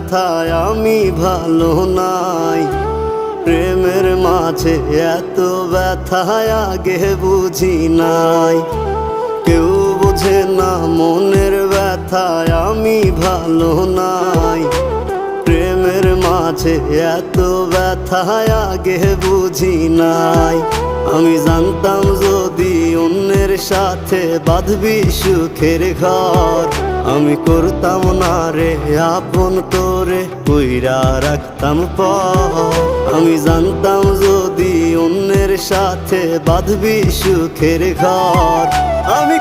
ব্যথায় আমি ভালো নাই। প্রেমের মাঝে এত ব্যথায় আগে বুঝি নাই। কেউ বোঝে না মনের ব্যথায় আমি ভালো নাই। প্রেমের মাঝে এত ব্যথায় আগে বুঝি নাই। আমি জানতাম যদি অন্যের সাথে বাঁধবি সুখের ঘর, আমি করতাম না রে আপন করে কইরা রাখতাম পর। আমি জানতাম যদি অন্যের সাথে বাঁধবি সুখের ঘর, আমি